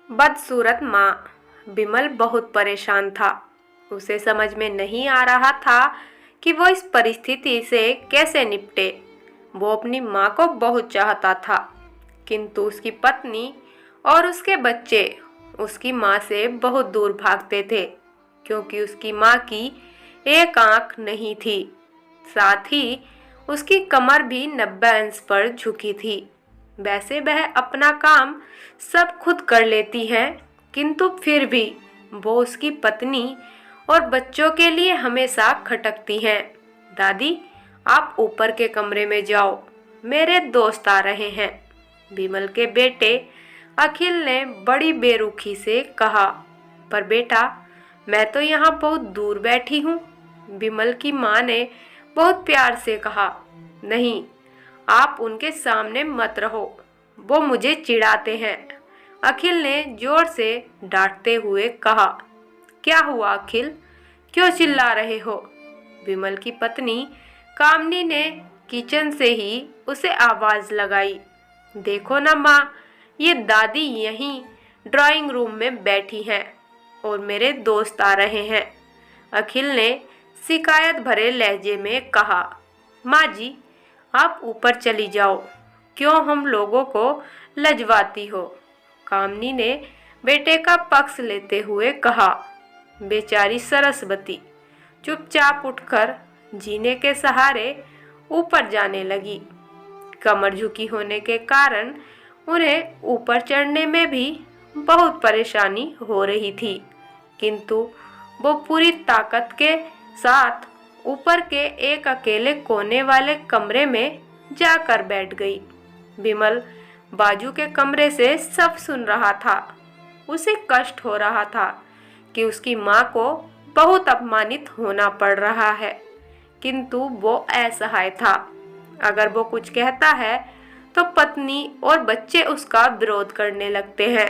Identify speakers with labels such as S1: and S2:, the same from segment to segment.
S1: बदसूरत माँ। बिमल बहुत परेशान था। उसे समझ में नहीं आ रहा था कि वो इस परिस्थिति से कैसे निपटे। वो अपनी माँ को बहुत चाहता था, किंतु उसकी पत्नी और उसके बच्चे उसकी माँ से बहुत दूर भागते थे, क्योंकि उसकी माँ की एक आंख नहीं थी। साथ ही उसकी कमर भी 90 अंश पर झुकी थी। वैसे वह अपना काम सब खुद कर लेती है, किंतु फिर भी वो उसकी पत्नी और बच्चों के लिए हमेशा खटकती हैं। दादी, आप ऊपर के कमरे में जाओ, मेरे दोस्त आ रहे हैं। विमल के बेटे अखिल ने बड़ी बेरुखी से कहा। पर बेटा, मैं तो यहाँ बहुत दूर बैठी हूँ। विमल की माँ ने बहुत प्यार से कहा। नहीं, आप उनके सामने मत रहो, वो मुझे चिढ़ाते हैं। अखिल ने जोर से डांटते हुए कहा। क्या हुआ अखिल, क्यों चिल्ला रहे हो? विमल की पत्नी कामनी ने किचन से ही उसे आवाज लगाई। देखो ना माँ, ये दादी यहीं ड्राइंग रूम में बैठी हैं और मेरे दोस्त आ रहे हैं। अखिल ने शिकायत भरे लहजे में कहा। माँ जी, आप ऊपर चली जाओ, क्यों हम लोगों को लजवाती हो? कामनी ने बेटे का पक्ष लेते हुए कहा। बेचारी सरस्वती चुपचाप उठकर जीने के सहारे ऊपर जाने लगी। कमर झुकी होने के कारण उन्हें ऊपर चढ़ने में भी बहुत परेशानी हो रही थी, किंतु वो पूरी ताकत के साथ ऊपर के एक अकेले कोने वाले कमरे में जाकर बैठ गई। विमल बाजू के कमरे से सब सुन रहा था। उसे कष्ट हो रहा था कि उसकी माँ को बहुत अपमानित होना पड़ रहा है, किंतु वो असहाय था। अगर वो कुछ कहता है तो पत्नी और बच्चे उसका विरोध करने लगते हैं।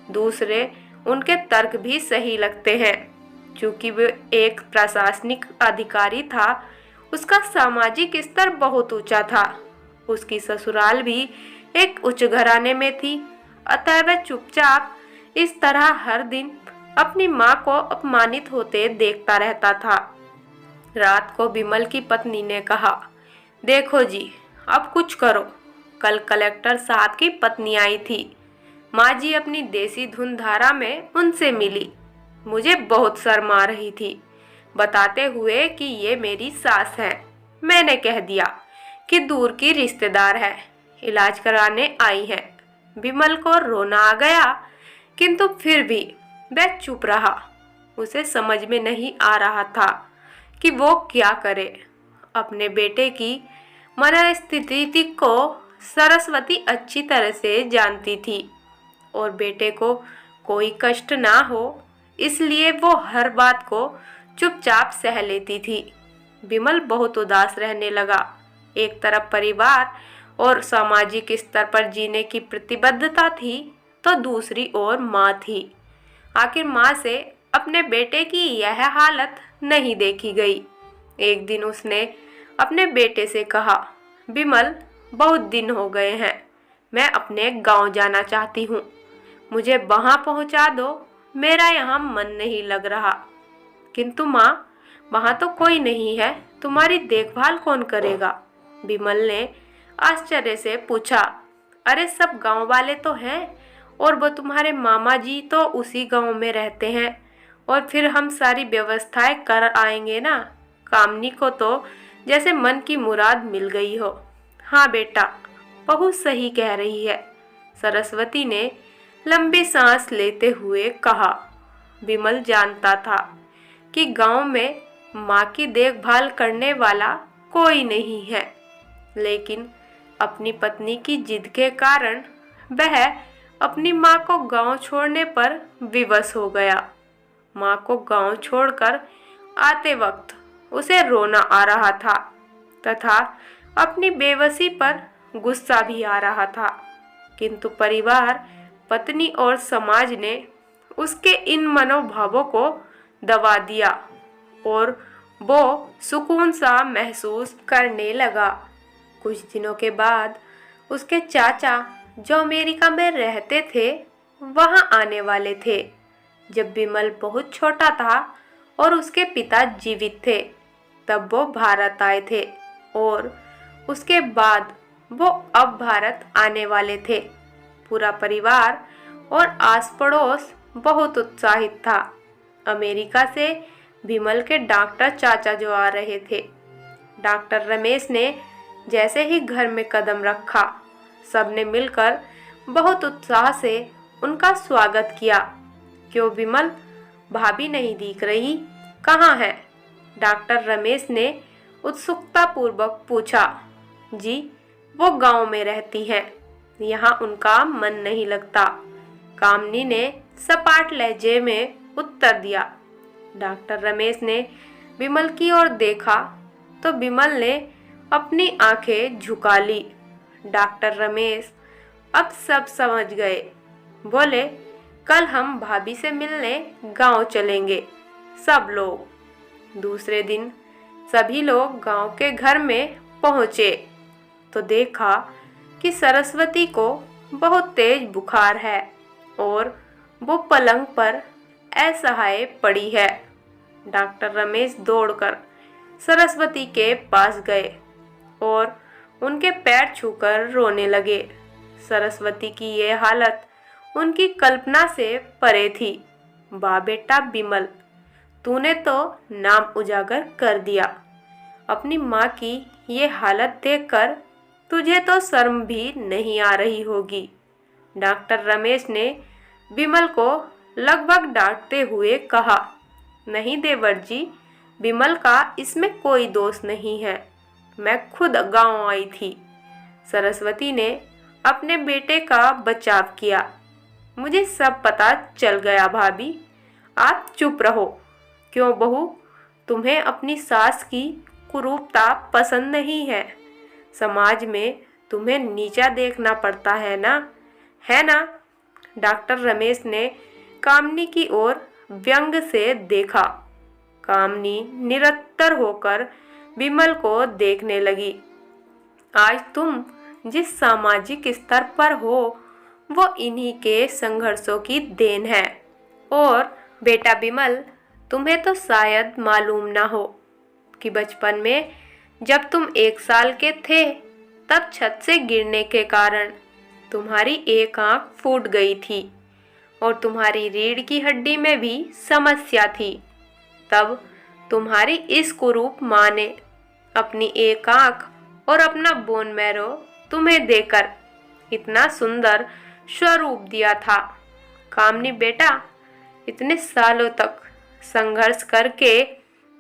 S1: दूसरे उनके तर्क भी सही लगते हैं। चूंकि वो एक प्रशासनिक अधिकारी था, उसका सामाजिक स्तर बहुत ऊंचा था। उसकी ससुराल भी एक उच्च घराने में थी, अतः वह चुपचाप इस तरह हर दिन अपनी माँ को अपमानित होते देखता रहता था। रात को विमल की पत्नी ने कहा, देखो जी, अब कुछ करो। कल कलेक्टर साहब की पत्नी आई थी। माँ जी अपनी देसी धुन धारा में उनसे मिली। मुझे बहुत शर्म आ रही थी, बताते हुए कि ये मेरी सास है। मैंने कह दिया कि दूर की रिश्तेदार है, इलाज कराने आई है। विमल को रोना आ गया, किंतु फिर भी वह चुप रहा। उसे समझ में नहीं आ रहा था कि वो क्या करे। अपने बेटे की मनस्थिति को सरस्वती अच्छी तरह से जानती थी और बेटे को कोई कष्ट ना हो, इसलिए वो हर बात को चुपचाप सह लेती थी। विमल बहुत उदास रहने लगा। एक तरफ परिवार और सामाजिक स्तर पर जीने की प्रतिबद्धता थी, तो दूसरी ओर माँ थी। आखिर माँ से अपने बेटे की यह हालत नहीं देखी गई। एक दिन उसने अपने बेटे से कहा, विमल, बहुत दिन हो गए हैं, मैं अपने गांव जाना चाहती हूँ, मुझे वहां पहुंचा दो, मेरा यहाँ मन नहीं लग रहा। किंतु माँ, वहां तो कोई नहीं है, तुम्हारी देखभाल कौन करेगा? विमल ने आश्चर्य से पूछा। अरे सब गांव वाले तो हैं, और वो तुम्हारे मामा जी तो उसी गांव में रहते हैं, और फिर हम सारी व्यवस्थाएं कर आएंगे ना। कामनी को तो जैसे मन की मुराद मिल गई हो। हाँ बेटा, बहुत सही कह रही है, सरस्वती ने लंबी सांस लेते हुए कहा। विमल जानता था कि गांव में माँ की देखभाल करने वाला कोई नहीं है, लेकिन अपनी पत्नी की जिद के कारण वह अपनी माँ को गांव छोड़ने पर विवश हो गया। माँ को गांव छोड़कर आते वक्त उसे रोना आ रहा था तथा अपनी बेबसी पर गुस्सा भी आ रहा था, किंतु परिवार, पत्नी और समाज ने उसके इन मनोभावों को दबा दिया और वो सुकून सा महसूस करने लगा। कुछ दिनों के बाद उसके चाचा, जो अमेरिका में रहते थे, वहां आने वाले थे। जब विमल बहुत छोटा था और उसके पिता जीवित थे, तब वो भारत आए थे और उसके बाद वो अब भारत आने वाले थे। पूरा परिवार और आस पड़ोस बहुत उत्साहित था। अमेरिका से विमल के डॉक्टर चाचा जो आ रहे थे। डॉक्टर रमेश ने जैसे ही घर में कदम रखा, सबने मिलकर बहुत उत्साह से उनका स्वागत किया। क्यों विमल, भाभी नहीं दिख रही, कहाँ है? डॉक्टर रमेश ने उत्सुकता पूर्वक पूछा। जी, वो गांव में रहती हैं, यहाँ उनका मन नहीं लगता, कामनी ने सपाट लहजे में उत्तर दिया। डॉक्टर रमेश ने विमल की ओर देखा तो विमल ने अपनी आंखें झुका ली। डॉक्टर रमेश अब सब समझ गए। बोले, कल हम भाभी से मिलने गांव चलेंगे, सब लोग। दूसरे दिन सभी लोग गांव के घर में पहुंचे तो देखा कि सरस्वती को बहुत तेज बुखार है और वो पलंग पर असहाय पड़ी है। डॉक्टर रमेश दौड़कर सरस्वती के पास गए और उनके पैर छूकर रोने लगे। सरस्वती की ये हालत उनकी कल्पना से परे थी। वाह बेटा विमल, तूने तो नाम उजागर कर दिया। अपनी माँ की ये हालत देखकर तुझे तो शर्म भी नहीं आ रही होगी। डॉक्टर रमेश ने विमल को लगभग डांटते हुए कहा। नहीं देवर जी, विमल का इसमें कोई दोष नहीं है, मैं खुद गांव आई थी। सरस्वती ने अपने बेटे का बचाव किया। मुझे सब पता चल गया भाभी, आप चुप रहो। क्यों बहू, तुम्हें अपनी सास की कुरूपता पसंद नहीं है? समाज में तुम्हें नीचा देखना पड़ता है ना, है ना? डॉक्टर रमेश ने कामनी की ओर व्यंग से देखा। कामनी निरत्तर होकर विमल को देखने लगी। आज तुम जिस सामाजिक स्तर पर हो वो इन्हीं के संघर्षों की देन है। और बेटा विमल, तुम्हें तो शायद मालूम ना हो कि बचपन में जब तुम 1 साल के थे, तब छत से गिरने के कारण तुम्हारी एक आंख फूट गई थी और तुम्हारी रीढ़ की हड्डी में भी समस्या थी। तब तुम्हारी इस कुरूप माँ ने अपनी एक आंख और अपना बोन मैरो तुम्हें देकर इतना सुंदर स्वरूप दिया था। कामनी बेटा, इतने सालों तक संघर्ष करके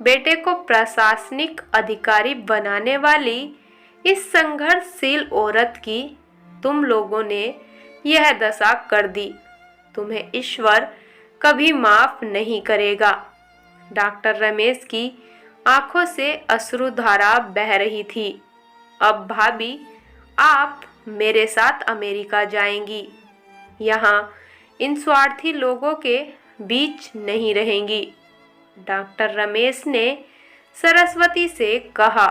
S1: बेटे को प्रशासनिक अधिकारी बनाने वाली इस संघर्षशील औरत की तुम लोगों ने यह दशा कर दी। तुम्हें ईश्वर कभी माफ नहीं करेगा। डॉक्टर रमेश की आंखों से अश्रुधारा बह रही थी। अब भाभी, आप मेरे साथ अमेरिका जाएंगी, यहाँ इन स्वार्थी लोगों के बीच नहीं रहेंगी। डॉक्टर रमेश ने सरस्वती से कहा।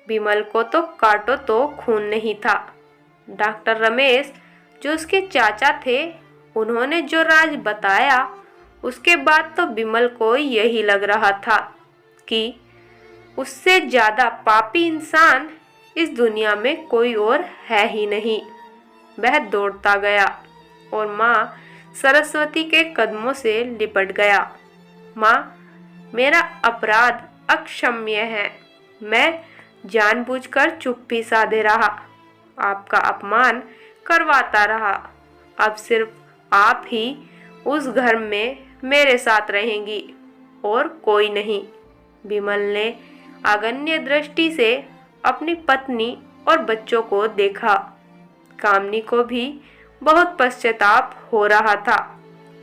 S1: विमल को तो काटो तो खून नहीं था। डॉक्टर रमेश जो उसके चाचा थे, उन्होंने जो राज बताया, उसके बाद तो विमल को यही लग रहा था कि उससे ज़्यादा पापी इंसान इस दुनिया में कोई और है ही नहीं। वह दौड़ता गया और माँ सरस्वती के कदमों से लिपट गया। माँ, मेरा अपराध अक्षम्य है। मैं जानबूझकर चुप्पी साधे रहा, आपका अपमान करवाता रहा। अब सिर्फ आप ही उस घर में मेरे साथ रहेंगी और कोई नहीं। विमल ने आगन्य दृष्टि से अपनी पत्नी और बच्चों को देखा। कामनी को भी बहुत पश्चाताप हो रहा था,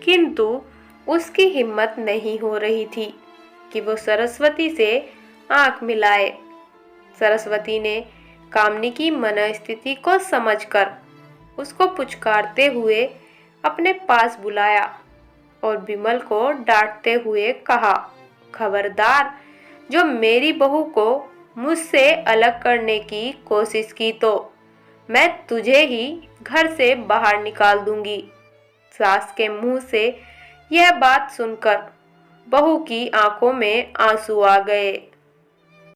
S1: किंतु उसकी हिम्मत नहीं हो रही थी कि वो सरस्वती से आंख मिलाए। सरस्वती ने कामनी की मनस्थिति को समझकर उसको पुचकारते हुए अपने पास बुलाया और विमल को डांटते हुए कहा, खबरदार, जो मेरी बहू को मुझसे अलग करने की कोशिश की तो मैं तुझे ही घर से बाहर निकाल दूंगी। सास के मुंह से यह बात सुनकर बहू की आंखों में आंसू आ गए।